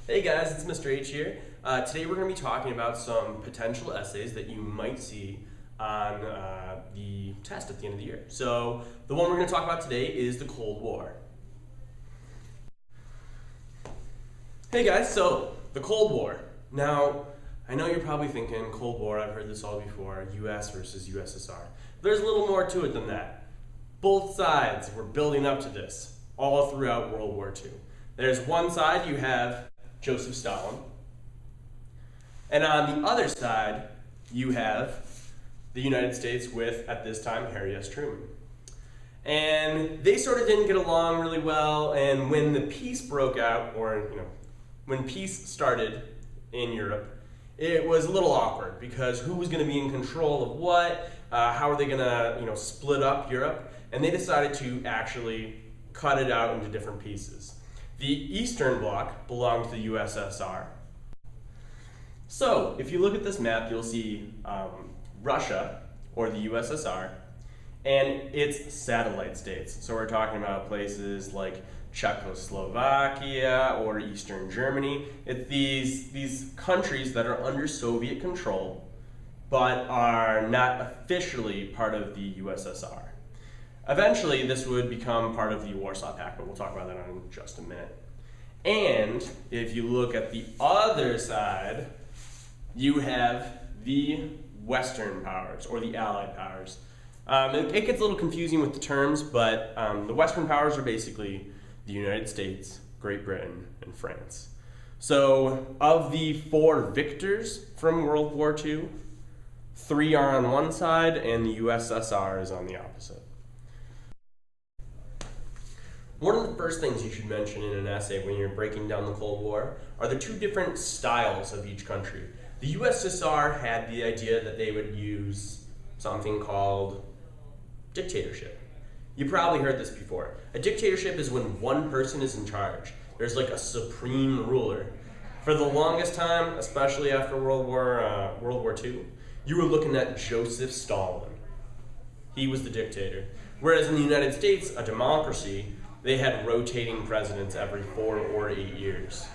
Hey guys, it's Mr. H here. Today we're going to be talking about some potential essays that you might see on the test at the end of the year. So the one we're going to talk about today is the Cold War. Hey guys, so the Cold War. Now, I know you're probably thinking, Cold War, I've heard this all before, US versus USSR. There's a little more to it than that. Both sides were building up to this all throughout World War II. There's one side, you have Joseph Stalin, and on the other side, you have the United States with, at this time, Harry S. Truman. And they sort of didn't get along really well, and when the peace broke out, or when peace started in Europe, it was a little awkward because who was going to be in control of what? How are they going to split up Europe? And they decided to actually cut it out into different pieces. The Eastern Bloc belonged to the USSR. So if you look at this map, you'll see Russia, or the USSR, and its satellite states. So we're talking about places like Czechoslovakia or Eastern Germany. It's these countries that are under Soviet control but are not officially part of the USSR. Eventually this would become part of the Warsaw Pact, but we'll talk about that in just a minute. And if you look at the other side, you have the Western powers, or the Allied powers. It gets a little confusing with the terms, but the Western powers are basically the United States, Great Britain, and France. So of the 4 victors from World War II, 3 are on one side and the USSR is on the opposite. One of the first things you should mention in an essay when you're breaking down the Cold War are the 2 different styles of each country. The USSR had the idea that they would use something called dictatorship. You probably heard this before. A dictatorship is when one person is in charge. There's like a supreme ruler. For the longest time, especially after World War II, you were looking at Joseph Stalin. He was the dictator. Whereas in the United States, a democracy, they had rotating presidents every 4 or 8 years.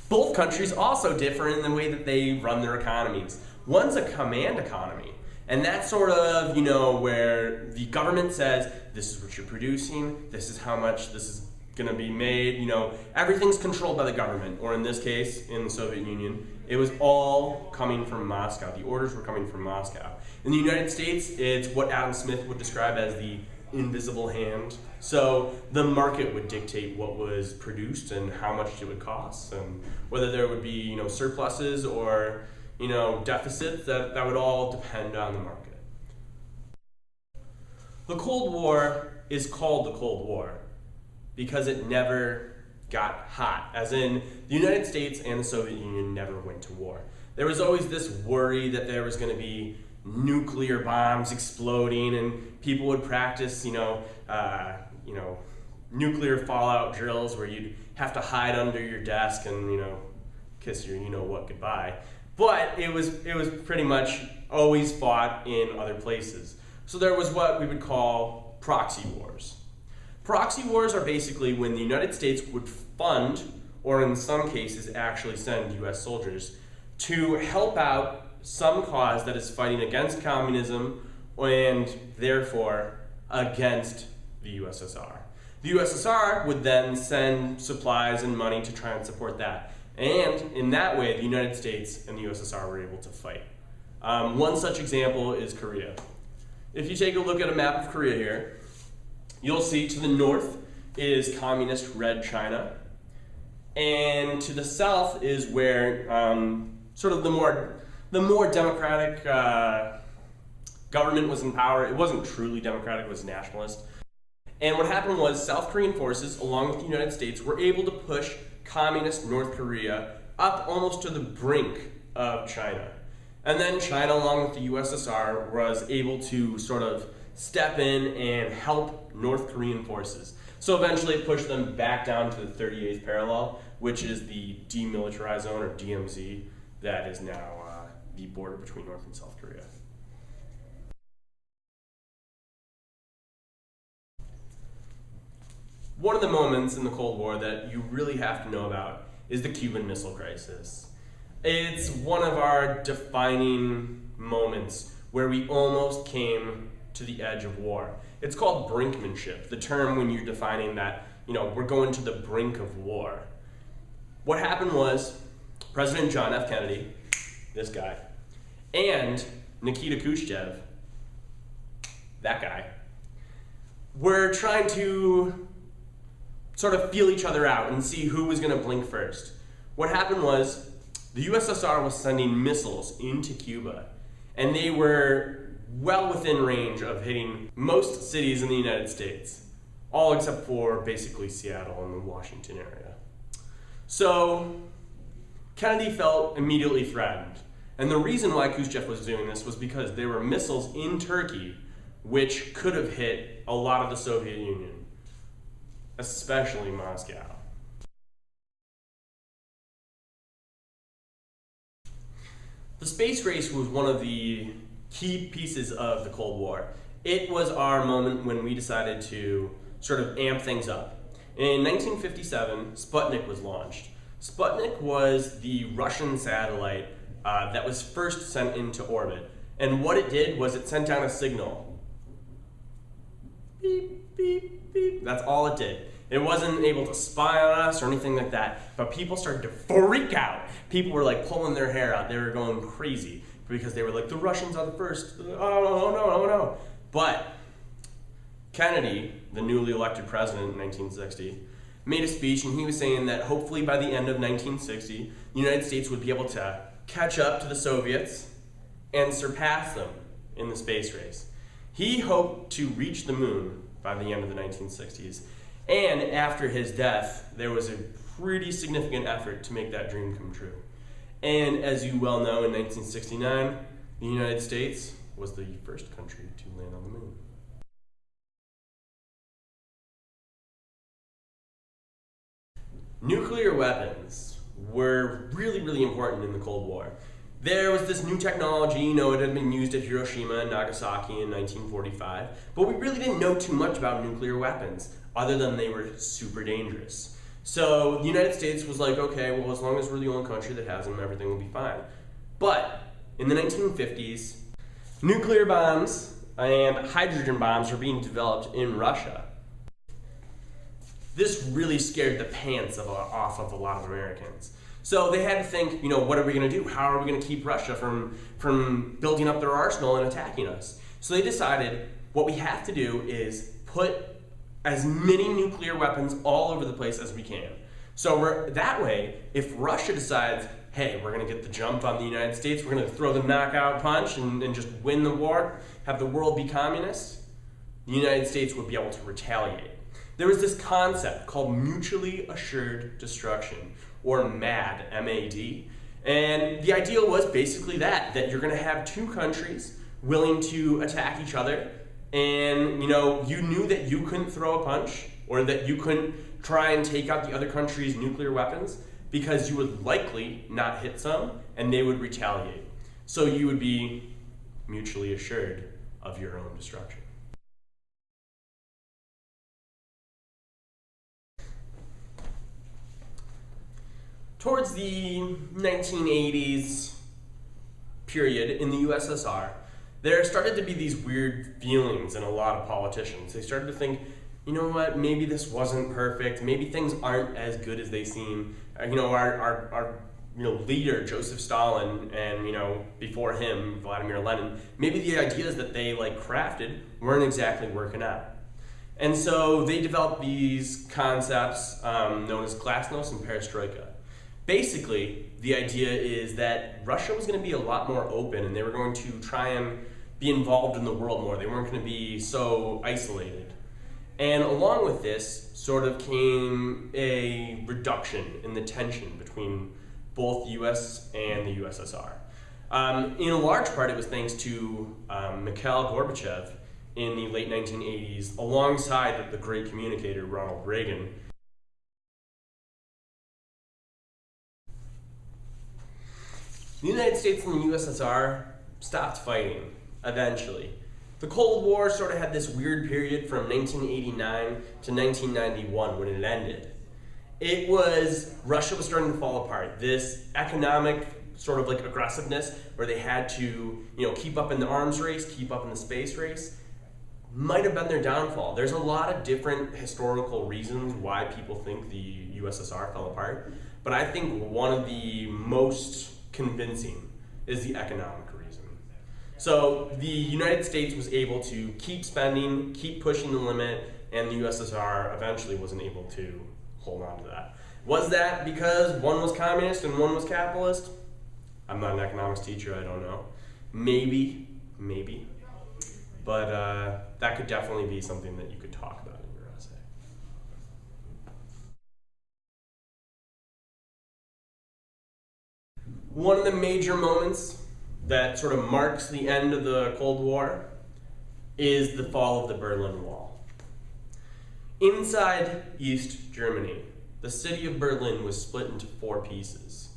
Both countries also differ in the way that they run their economies. One's a command economy, and that's sort of, where the government says, this is what you're producing, this is how much this is going to be made, everything's controlled by the government, or in this case, in the Soviet Union, it was all coming from Moscow. The orders were coming from Moscow. In the United States, it's what Adam Smith would describe as the invisible hand. So the market would dictate what was produced and how much it would cost, and whether there would be surpluses or deficits. That would all depend on the market. The Cold War is called the Cold War because it never got hot, as in the United States and the Soviet Union never went to war. There was always this worry that there was going to be nuclear bombs exploding, and people would practice, nuclear fallout drills where you'd have to hide under your desk and, kiss your you-know-what goodbye. But it was pretty much always fought in other places. So there was what we would call proxy wars. Proxy wars are basically when the United States would fund, or in some cases actually send US soldiers, to help out some cause that is fighting against communism and therefore against the USSR. The USSR would then send supplies and money to try and support that. And in that way, the United States and the USSR were able to fight. One such example is Korea. If you take a look at a map of Korea here, you'll see to the north is communist Red China, and to the south is where sort of the more democratic government was in power. It wasn't truly democratic, it was nationalist. And what happened was South Korean forces, along with the United States, were able to push communist North Korea up almost to the brink of China. And then China, along with the USSR, was able to sort of step in and help North Korean forces. So eventually it pushed them back down to the 38th parallel, which is the demilitarized zone, or DMZ, that is now the border between North and South Korea. One of the moments in the Cold War that you really have to know about is the Cuban Missile Crisis. It's one of our defining moments where we almost came to the edge of war. It's called brinkmanship, the term when you're defining that, we're going to the brink of war. What happened was President John F. Kennedy, this guy, and Nikita Khrushchev, that guy, were trying to sort of feel each other out and see who was going to blink first. What happened was the USSR was sending missiles into Cuba, and they were well within range of hitting most cities in the United States, all except for basically Seattle and the Washington area. So Kennedy felt immediately threatened. And the reason why Khrushchev was doing this was because there were missiles in Turkey which could have hit a lot of the Soviet Union, especially Moscow. The space race was one of the key pieces of the Cold War. It was our moment when we decided to sort of amp things up. In 1957, Sputnik was launched. Sputnik was the Russian satellite that was first sent into orbit. And what it did was it sent down a signal. Beep, beep, beep. That's all it did. It wasn't able to spy on us or anything like that, but people started to freak out. People were like pulling their hair out. They were going crazy because they were like, the Russians are the first. Oh no. But Kennedy, the newly elected president in 1960, made a speech and he was saying that hopefully by the end of 1960, the United States would be able to catch up to the Soviets and surpass them in the space race. He hoped to reach the moon by the end of the 1960s. And after his death, there was a pretty significant effort to make that dream come true. And as you well know, in 1969, the United States was the first country to land on the moon. Nuclear weapons were really, really important in the Cold War. There was this new technology, it had been used at Hiroshima and Nagasaki in 1945, but we really didn't know too much about nuclear weapons, other than they were super dangerous. So the United States was like, okay, well, as long as we're the only country that has them, everything will be fine. But in the 1950s, nuclear bombs and hydrogen bombs were being developed in Russia. This really scared the pants off of a lot of Americans. So they had to think, what are we going to do? How are we going to keep Russia from building up their arsenal and attacking us? So they decided what we have to do is put as many nuclear weapons all over the place as we can. So that way, if Russia decides, hey, we're going to get the jump on the United States, we're going to throw the knockout punch and just win the war, have the world be communist, the United States would be able to retaliate. There was this concept called mutually assured destruction, or MAD, M-A-D. And the idea was basically that you're going to have two countries willing to attack each other, and you knew that you couldn't throw a punch, or that you couldn't try and take out the other country's nuclear weapons, because you would likely not hit some, and they would retaliate. So you would be mutually assured of your own destruction. Towards the 1980s period in the USSR, there started to be these weird feelings in a lot of politicians. They started to think, maybe this wasn't perfect. Maybe things aren't as good as they seem. Our leader, Joseph Stalin, and before him, Vladimir Lenin, maybe the ideas that they crafted weren't exactly working out. And so they developed these concepts known as glasnost and perestroika. Basically, the idea is that Russia was going to be a lot more open, and they were going to try and be involved in the world more. They weren't going to be so isolated. And along with this sort of came a reduction in the tension between both the US and the USSR. In a large part, it was thanks to Mikhail Gorbachev in the late 1980s, alongside the great communicator Ronald Reagan. The United States and the USSR stopped fighting, eventually. The Cold War sort of had this weird period from 1989 to 1991 when it ended. It was, Russia was starting to fall apart. This economic sort of like aggressiveness where they had to, keep up in the arms race, keep up in the space race, might have been their downfall. There's a lot of different historical reasons why people think the USSR fell apart, but I think one of the most convincing is the economic reason. So the United States was able to keep spending, keep pushing the limit, and the USSR eventually wasn't able to hold on to that. Was that because one was communist and one was capitalist? I'm not an economics teacher, I don't know. Maybe. But that could definitely be something that you could talk about in your essay. One of the major moments that sort of marks the end of the Cold War is the fall of the Berlin Wall. Inside East Germany, the city of Berlin was split into 4 pieces.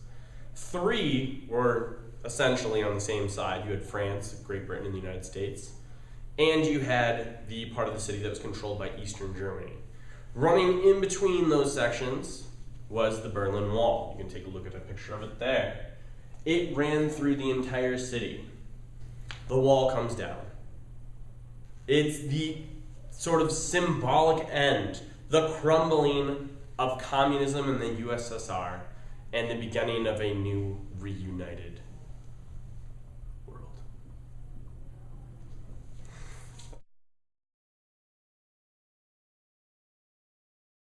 3 were essentially on the same side. You had France, Great Britain, and the United States. And you had the part of the city that was controlled by Eastern Germany. Running in between those sections was the Berlin Wall. You can take a look at a picture of it there. It ran through the entire city. The wall comes down. It's the sort of symbolic end, the crumbling of communism in the USSR, and the beginning of a new reunited